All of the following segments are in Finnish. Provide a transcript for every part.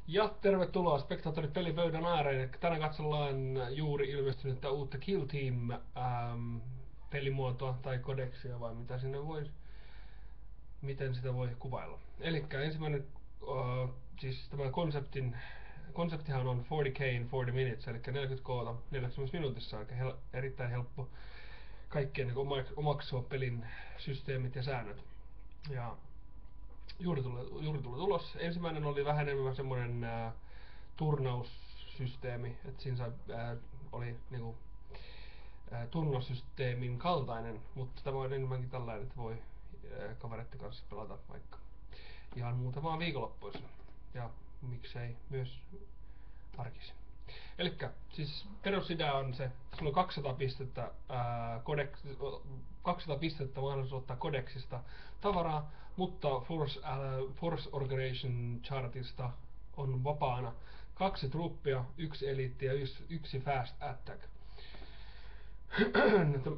Ja tervetuloa spektaattorit pelipöydän ääreen. Tänään katsellaan juuri ilmestynyttä uutta Kill Team pelimuotoa tai kodeksia vai mitä sinne voi, miten sitä voi kuvailla. Elikkä ensimmäinen, siis tämä konseptihan on 40k in 40 minutes, eli 40k 40 minuutissa, eli erittäin helppo kaikkien niin omaksua pelin systeemit ja säännöt. Ja juuri tuli tulos. Ensimmäinen oli vähän enemmän semmoinen turnaussysteemi, että siinä oli niinku, turnaussysteemin kaltainen, mutta tämä on enemmänkin tällainen, että voi kavereiden kanssa pelata vaikka ihan muutamaan viikonloppuisin. Ja miksei myös arkisin. Elikkä siis perusidea on se, sulla on 200 pistettä, 200 pistettä mahdollisuus ottaa kodeksista tavaraa, mutta Force Organization Chartista on vapaana 2 truppia, 1 eliitti ja 1 fast attack.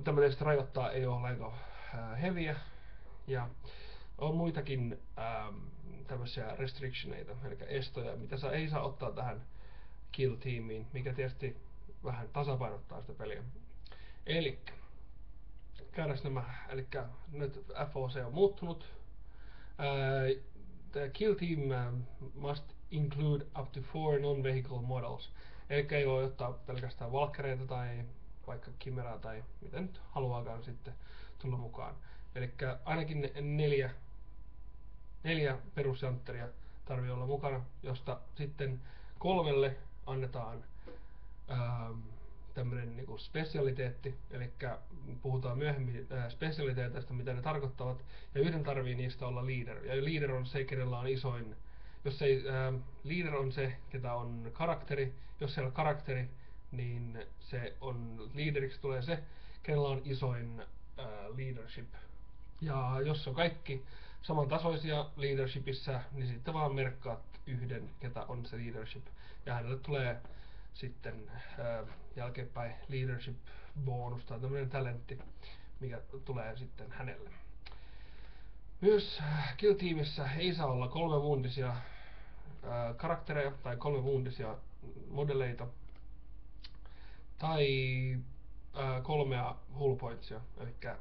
Tämä tietysti rajoittaa, ei ole lainkaan heviä. Ja on muitakin tämmöisiä restrictioneita, eli estoja, mitä ei saa ottaa tähän Kill-tiimiin, mikä tietysti vähän tasapainottaa sitä peliä. Elikkä käydään nämä, elikkä nyt FOC on muuttunut. The Kill Team must include up to 4 non-vehicle models. Eli ei voi ottaa pelkästään valkkareita tai vaikka Chimeraa tai mitä nyt haluaakaan sitten tulla mukaan. Elikkä ainakin 4 perusjantteria tarvii olla mukana, josta sitten 3 annetaan tämmönen niinku specialiteetti, eli puhutaan myöhemmin specialiteeteista, mitä ne tarkoittavat, ja 1 tarvii niistä olla leader, ja leader on se, kenellä on isoin, jos ei, leader on se, ketä on karakteri, jos ei ole karakteri, niin se on, leaderiksi tulee se, kenellä on isoin leadership. Ja jos on kaikki samantasoisia leadershipissa, niin sitten vaan merkkaat 1, ketä on se leadership, ja hänelle tulee sitten jälkeenpäin leadership bonus tai tämmönen talentti, mikä tulee sitten hänelle. Myös Kill-tiimissä ei saa olla 3 woundisia karaktereja tai 3 woundisia modelleita tai 3 hull pointsia, elikkä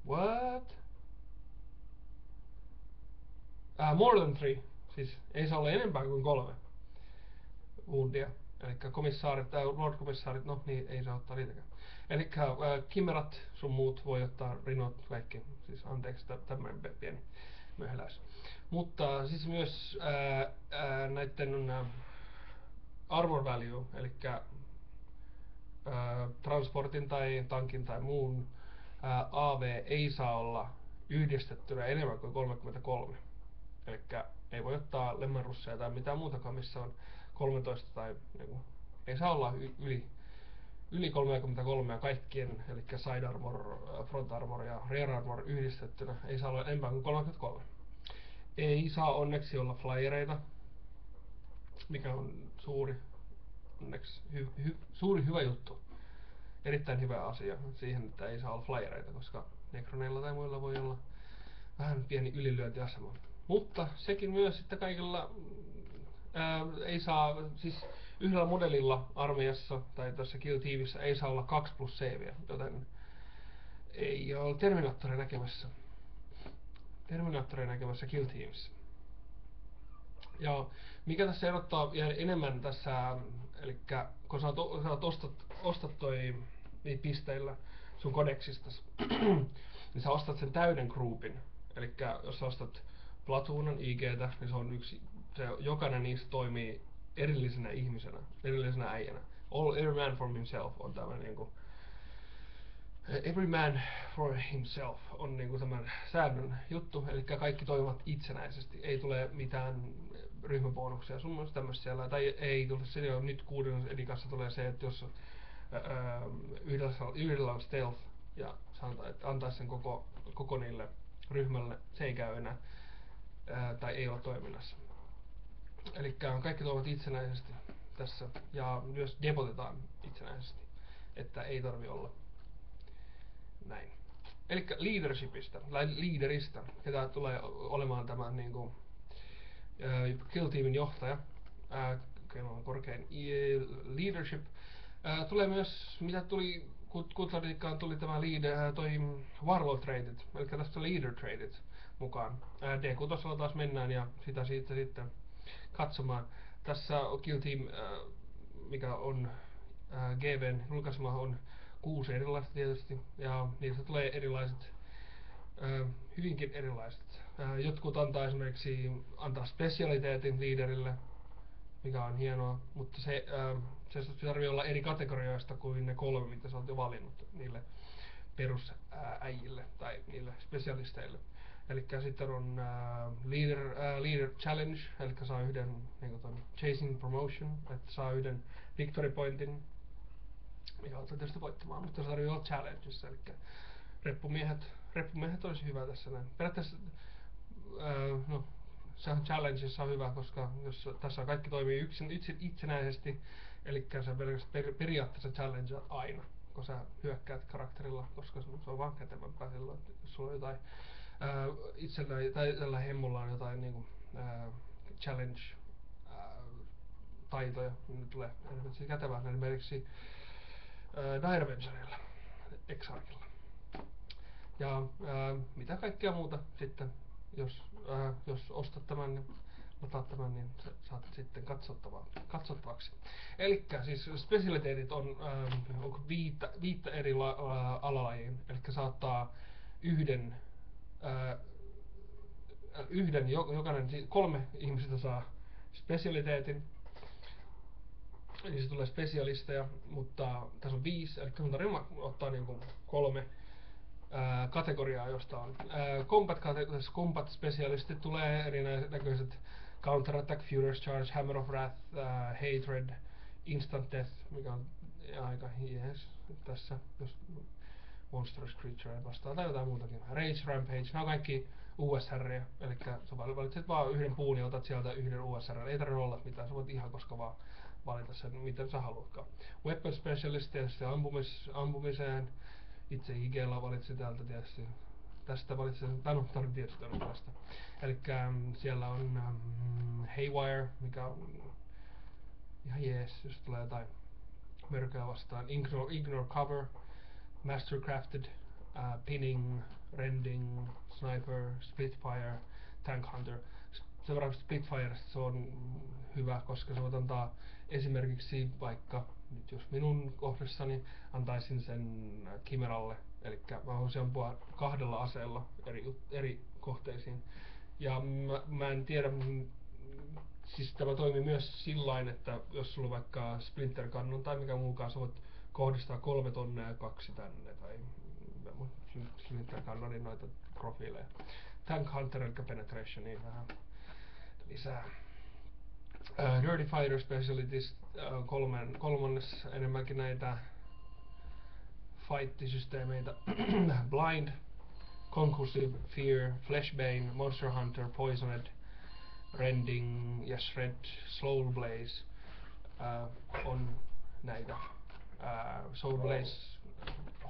what? More than 3, siis ei saa olla enempää kuin 3 woundia. Elikkä komissaarit tai lord-komissaarit, no niin ei saa ottaa niitäkään. Elikkä Chimerat sun muut voi ottaa, rinot kaikki, siis anteeksi tämmönen pieni myöhäläys. Mutta siis myös näitten armor value, elikkä transportin tai tankin tai muun AV ei saa olla yhdistettynä enemmän kuin 33. Elikkä ei voi ottaa lemmenrusseja tai mitään muutakaan, missä on 13 tai niinku, ei saa olla yli 33 kaikkien, eli side armor, front armor ja rear armor yhdistettynä, ei saa olla enempää kuin 33. Ei saa onneksi olla flyereita, mikä on onneksi suuri hyvä juttu. Erittäin hyvä asia siihen, että ei saa olla flyereita, koska Necroneilla tai muilla voi olla vähän pieni ylilyöntiasema. Mutta sekin myös, että kaikilla ei saa, siis yhdellä modellilla armeijassa tai tässä Kill-tiimissä ei saa olla 2+ saveä, joten ei ole Terminaattoria näkemässä Kill-tiimissä. Ja mikä tässä erottaa vielä enemmän tässä, eli kun sä ostat niitä pisteillä sun kodeksistas, niin sä ostat sen täyden groupin. Eli jos sä ostat Platoonan IGtä, niin se on jokainen niistä toimii erillisenä ihmisenä, erillisenä äijänä. Every man for himself on tämmönen niinku, every man for himself on niinku tämän säännön juttu, eli kaikki toimivat itsenäisesti. Ei tule mitään ryhmäbonuksia sun mielestä tämmöistä siellä, tai ei tule se, nyt 6. edikassa tulee se, että jos yhdellä on stealth ja sanotaan, että antaisi sen koko niille ryhmälle, se ei käy enää tai ei ole toiminnassa. Eli kaikki toimivat itsenäisesti tässä ja myös depotetaan itsenäisesti, että ei tarvi olla näin. Elikkä leadershipistä, tai leaderista, ketä tulee olemaan tämä niinku Kill Teamin johtaja, kenellä on korkein leadership. Tulee myös, mitä tuli, Kutlarikkaan tuli tämä toi Warlord Tradeit, eli tästä Leader Tradeit mukaan. D6 taas mennään ja sitä siitä sitten katsomaan. Tässä Kill Team, mikä on GVn julkaisema, on 6 erilaista tietysti, ja niistä tulee erilaiset, hyvinkin erilaiset. Jotkut antaa specialiteetin liiderille, mikä on hienoa, mutta se tarvii olla eri kategorioista kuin ne 3, mitä sä oot jo valinnut niille perusäijille tai niille specialisteille. Eli sitten on leader challenge, eli saa yhden niin ton chasing promotion, että saa yhden victory pointin, mikä on tietysti voittamaan, mutta se tarvii olla challenges, eli reppumiehet olisi hyvä tässä näin. Periaatteessa no, se on challengeissa on hyvä, koska jos tässä kaikki toimii itsenäisesti, eli sä periaatteessa challenge aina, kun sä hyökkäät karakterilla, koska se on vaan kätevämpää silloin, että jos sulla on jotain itsellä tai tällä hemmolla on jotain niinku challenge taitoja, niin tulee enemmän kätevää esimerkiksi Dire Avengerilla, Exarchilla. Ja mitä kaikkea muuta sitten, jos ostat tämän, niin lataat tämän, niin saat sitten katsottavaksi. Elikkä siis specialiteetit on viittä eri alalajiin, elikkä saattaa jokainen 3 ihmistä saa specialiteetin, eli se tulee spesialisteja, mutta tässä on 5, eli sun tarvitsee ottaa niinku 3 kategoriaa, josta on combat specialistit tulee erinäköiset counterattack, furious charge, hammer of wrath, hatred, instant death, mikä on aika jees tässä, jos monstrous creature vastaa tai jotain muutakin. Rage, rampage, nämä on kaikki USR, eli sä valitset vaan yhden puun ja otat sieltä yhden USR, ei tarvitse olla mitään, sä voit ihan koska vaan valita sen, miten sä haluatkaan. Weapon specialist tietysti ampumiseen. Itse IG:llä valitsin täältä tietysti. Tästä valitsin, tarvitsen tietysti tästä. Elikkä siellä on Haywire, mikä on ihan jees, jos tulee jotain mörköä vastaan. Ignore cover, Mastercrafted, Pinning, Rending, Sniper, Spitfire, Tank Hunter. Seuraavaksi Spitfiresta se on hyvä, koska se voit antaa esimerkiksi vaikka, nyt jos minun kohdessani antaisin sen Kimeralle, eli mä voisin ampua 2 aseella eri kohteisiin. Ja mä en tiedä, siis tämä toimii myös sillain, että jos sulla on vaikka Splinter Cannon tai mikä muukaan, sä voit kohdistaa 3 tonne ja 2 tänne, tai Splinter Cannonin noita profiileja. Tank Hunter, eli Penetrationiin vähän lisää. Dirty Fighter Specialities, kolmannes enemmänkin näitä fight-systeemeitä. Blind, Concussive, Fear, Fleshbane, Monster Hunter, Poisoned, Rending ja Shred, Soul Blaze on näitä. Soul Blaze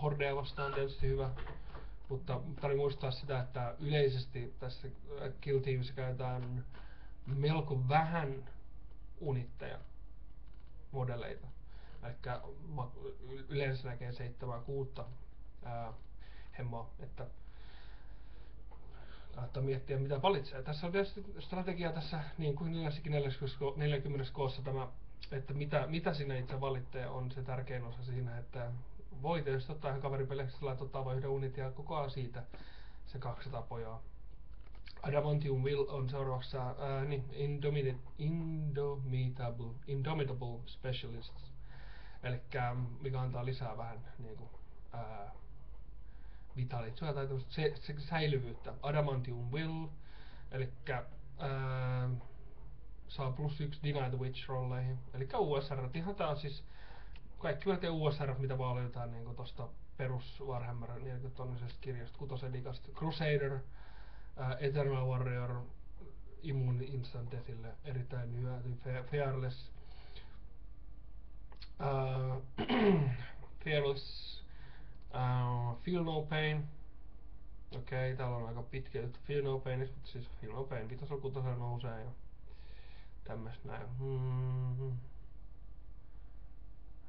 Hordea vastaan tietysti hyvä, mutta tarvitsee muistaa sitä, että yleisesti tässä Kill Teamissa käytetään melko vähän unitteja, modeleita. Elikkä yleensä näkee 7-6 hemmoa, että kannattaa miettiä mitä valitsee. Tässä on tietysti strategia tässä, niin kuin 40 koossa tämä, että mitä sinne itse valitsee, on se tärkein osa siinä, että voi tietysti ottaa ihan kaveripeleiksi sillä, että ottaa vain yhden unit ja kokoaa siitä se 200 pojaa. Adamantium Will on seuraavaksi Indomitable Specialists, elikkä mikä antaa lisää vähän niinku vitalitsua tai säilyvyyttä. Adamantium Will, elikkä saa +1 Deny the Witch rolleihin, elikkä USR, ihan tää on siis kaikki melkein USR, mitä vaan löytää niinku tosta perus Warhammer 40-tonnisesta kirjasta, 6 edikasta. Crusader, Eternal Warrior, Immune Instant Deathille, erittäin hyvä. Fearless, Fearless, Feel No Pain. Okei, täällä on aika pitkä juttu Feel No Pain, mutta siis Feel No Pain 5-6 nousee ja tämmöstä näin.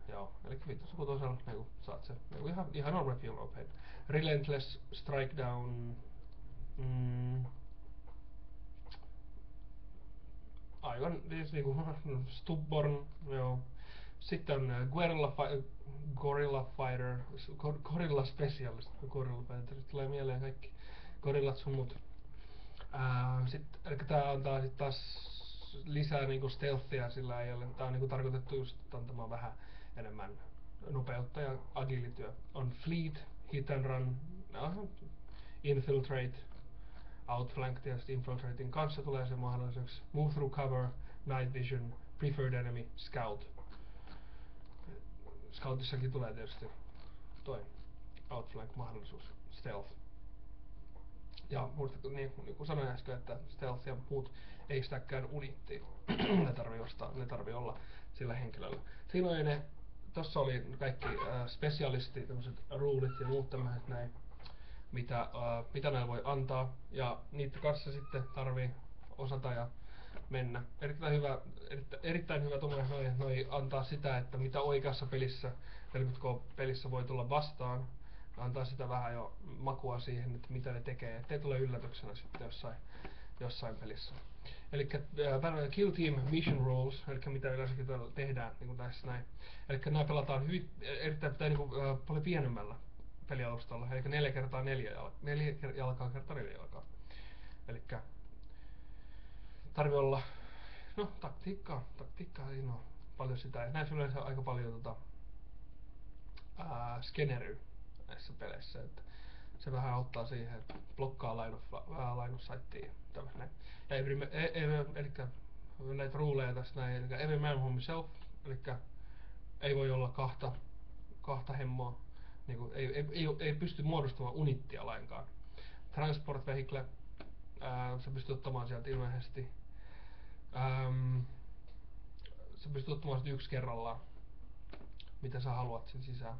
Joo, eli 5/6 niinku saat se niinku ihan normal feel no pain. Relentless, Strike Down, aivan siis niinku Stubborn, joo. Sitten on Gorilla Fighter, Gorilla Specialist, Gorilla Fighter, tulee mieleen kaikki gorillat sun mut. Eli tää antaa sit taas lisää niinku stealthia sillä ajalla. Tää on niinku tarkoitettu just antamaan vähän enemmän nopeutta ja agilityä. On Fleet, Hit and Run, Infiltrate, Outflank tietysti Infiltrating kanssa tulee se mahdolliseksi. Move through cover, Night Vision, Preferred Enemy, Scout. Scoutissakin tulee tietysti toi Outflank mahdollisuus, Stealth. Ja muistatko, niin kuin sanoin äsken, että Stealth ja muut ei sitäkään unittiin. Ne tarvii olla sillä henkilöllä. Siinä oli ne, tossa oli kaikki specialisti, tämmöset ruulit ja muut tämmöset näin, mitä näillä voi antaa. Ja niitä kanssa sitten tarvii osata ja mennä. Erittäin hyvä tommonen noi antaa sitä, että mitä oikeassa pelissä, 40K-pelissä voi tulla vastaan. Antaa sitä vähän jo makua siihen, että mitä ne tekee, ettei tule yllätyksenä sitten jossain pelissä. Elikkä Kill Team Mission Rules, elikkä mitä yleensäkin tehdään niin tässä näin. Elikkä nää pelataan paljon pienemmällä pelialustalla, eli 4 jalkaa kertaa 4 jalkaa. Elikkä tarvii olla, no taktiikkaa siinä on paljon sitä. Ja näissä yleensä aika paljon skeneryä näissä peleissä, että se vähän auttaa siihen, että blokkaa line of sightia tämmönen. Ja elikkä näitä ruuleja tässä näin, elikkä every man for himself, elikkä ei voi olla kahta hemmoa, niinku ei pysty muodostamaan unittia lainkaan. Transport vehicle, se pystyy ottamaan sieltä ilmeisesti, se pystyy ottamaan sit yksi kerrallaan, mitä sä haluat sen sisään.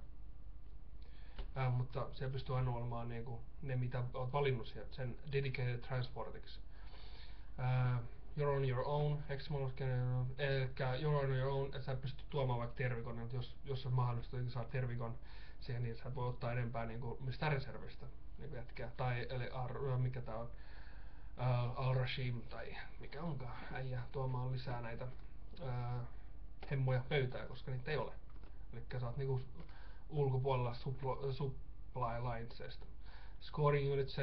Mutta siellä pystyy aina olemaan niinku ne, mitä oot valinnut sen dedicated transportiksi. You're on your own, elikkä you're on your own, että sä pystyt tuomaan vaikka tervikon, että jos on mahdollista, että saa tervikon siihen, niin sä voi ottaa enempää niinku mistä reservistä niinku jätkää. Tai mikä tää on, Al-Rashim tai mikä onkaan äijä tuomaan lisää näitä hemmoja pöytään, koska niitä ei ole. Elikkä sä oot niinku ulkopuolella supply linesesta. Scoring units,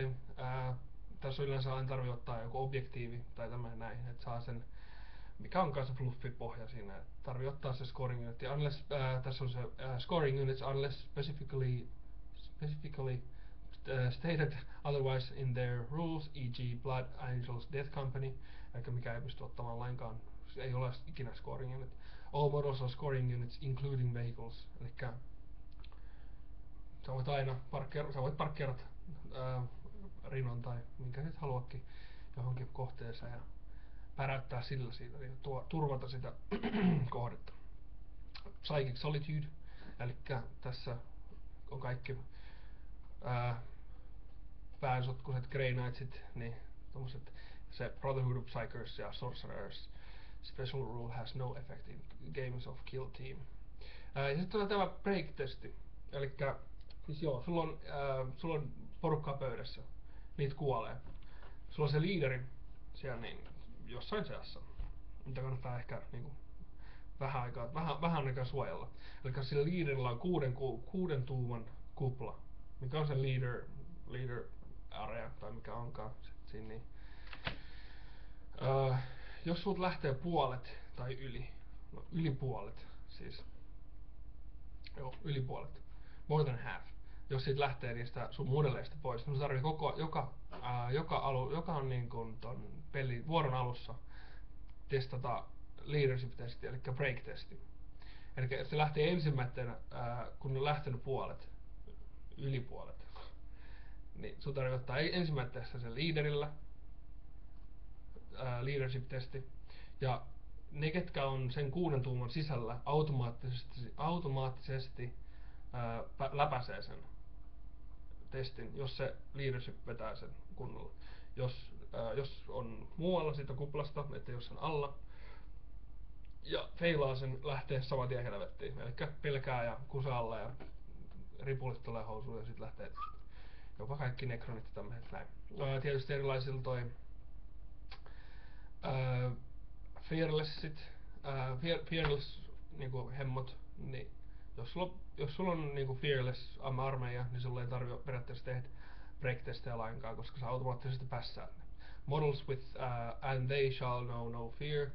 tässä yleensä aina tarvii ottaa joku objektiivi tai tämmönen näin, että saa sen, mikä on kanssa fluffi pohja siinä, että tarvii ottaa se scoring unit. Ja unless, tässä on se scoring units unless specifically stated otherwise in their rules, e.g. Blood Angels Death Company, eli mikä ei pysty ottamaan lainkaan, ei ole ikinä scoring unit. All models are scoring units including vehicles, elikkä sä voit aina parkkeerata rinon tai minkä nyt haluakin johonkin kohteeseen ja päräyttää sillä siitä, eli turvata sitä kohdetta. Psychic Solitude, elikkä tässä on kaikki päänsotkuiset Grey Knightsit, niin tommoset se Brotherhood of Psychers ja Sorcerers. Special rule has no effect in games of Kill Team. Ja sitten on tämä break-testi, elikkä siis joo, sulla on porukkaa pöydässä, niitä kuolee. Sulla on se liideri siellä niin jossain seassa, mitä kannattaa ehkä niinku vähän aikaa suojella. Elikkä sillä liiderillä on 6 tuuman kupla, mikä on se leader area tai mikä onkaan siinä niin. Jos sulta lähtee puolet tai yli puolet siis, joo, yli puolet, more than half, jos siitä lähtee niistä sun mudelleista pois, niin se tarvii joka on niin kuin ton vuoron alussa testata leadership-testi, eli break-testi. Eli se lähtee ensimmäisenä, kun on lähtenyt yli puolet, niin sun tarvii ottaa ensimmäisenä sen liiderillä, leadership-testi, ja ne, ketkä on sen 6 tuuman sisällä, automaattisesti läpäisee sen testin, jos se leadership vetää sen kunnolla. Jos on muualla siitä kuplasta, että jos on alla, ja feilaa sen lähtee saman tien helvettiin. Elikkä pelkää ja kusalla ja ripulit tulee housuun ja sit lähtee jopa kaikki nekronit ja tämmöset näin. Tietysti erilaisilla toi fearlessit, fearless niinku hemmot, niin jos sulla on niinku fearless armeija, niin sulla ei tarvi periaatteessa tehdä break-testejä lainkaan, koska sä automaattisesti pässäät ne. Models with and they shall know no fear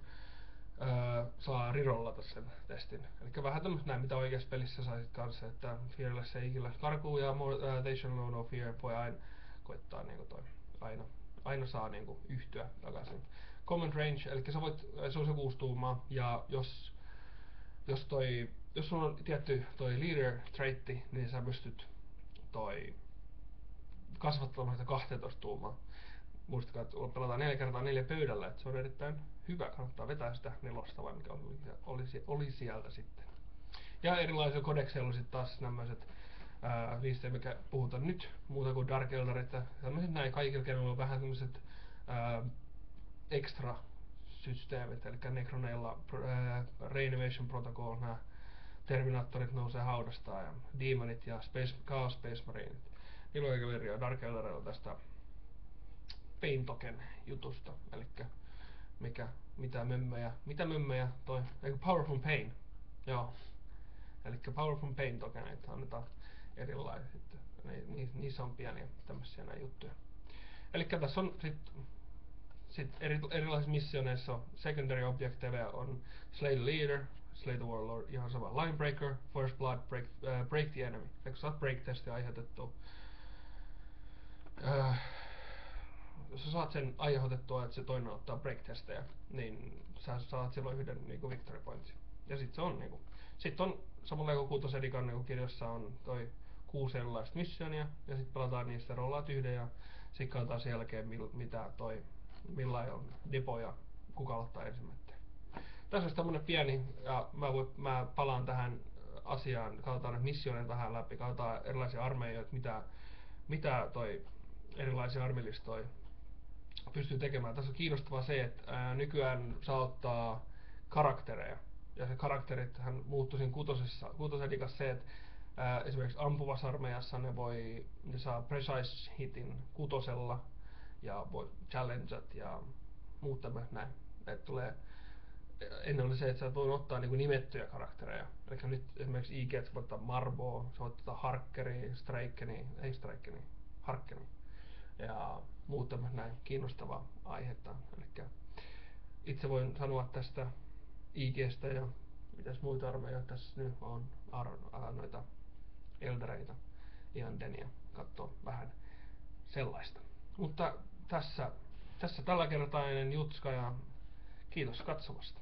saa rirollata sen testin. Eli vähän tämmöistä näin, mitä oikeassa pelissä saisit kanssa, että fearless ei ikinä karkuu ja they shall know no fear voi aina koittaa niinku toi aina saa niinku yhtyä takaisin. Command range, eli sä voit, se on se 6 tuumaa, ja jos sulla on tietty toi leader traitti, niin sä pystyt kasvattamaan sitä 12 tuumaa. Muistakaa, että pelataan 4x4 pöydällä, että se on erittäin hyvä, kannattaa vetää sitä 4 vai mikä oli sieltä sitten. Ja erilaisilla kodekseilla oli sitten taas nämmäiset, niistä ei mikä puhuta nyt, muuta kuin Dark Elderit ja tämmöiset näin, kaikilla keinoilla on vähän tämmöiset extra systeemit, eli Necroneilla Reanimation Protocol, nämä Terminaattorit nousee haudastaan ja Demonit ja Chaos Space Marineit. Niillä on oikein Dark Elderilla tästä Pain Token jutusta, eli mitä mömmöjä toi, Power from Pain, joo. Eli Power from Pain tokeneita annetaan erilaisia, niissä on pieniä tämmöisiä näin juttuja. Eli tässä on sit erilaisissa missioneissa secondary objective on Slay the Leader, Slay the Warlord, ihan sama Linebreaker, First Blood, Break the Enemy. Eli kun saat break-testi aiheutettua, jos sä saat sen aiheutettua, että se toinen ottaa break-testejä, niin sä saat silloin yhden niinku victory pointsin. Ja sit se on niinku, sit on samalla kuin 6 edikan niinku kirjassa on toi 6 erilaista missionia, ja sit pelataan niistä, rollaat yhden ja sit katsotaan sen jälkeen millainen on depo ja kuka ottaa ensimmäinen. Tässä olisi tämmönen pieni, ja mä palaan tähän asiaan, katsotaan näitä missioneja vähän läpi, katsotaan erilaisia armeijoita, mitä toi erilaisia armelistoja pystyy tekemään. Tässä on kiinnostavaa se, että nykyään saa ottaa karaktereja. Ja se karakterithan muuttui siinä kutosedikassa se, että esimerkiksi ampuvassa armeijassa ne saa precise hitin 6 ja voi challenget ja muut tämmöiset näin. Et tulee, ennen oli se, että sä voit ottaa niinku nimettyjä karaktereja. Eli nyt esimerkiksi IG, että sä voit ottaa Marboa, sä voit ottaa Harkeri, Harkeni ja muut tämmöistä näin kiinnostavaa aihetta. Elikkä itse voin sanoa tästä IGstä ja mitäs muita armeijoja tässä nyt on noita eldereitä ihan Denia katsoo vähän sellaista. Mutta tässä tällä kertainen jutska ja kiitos katsomasta.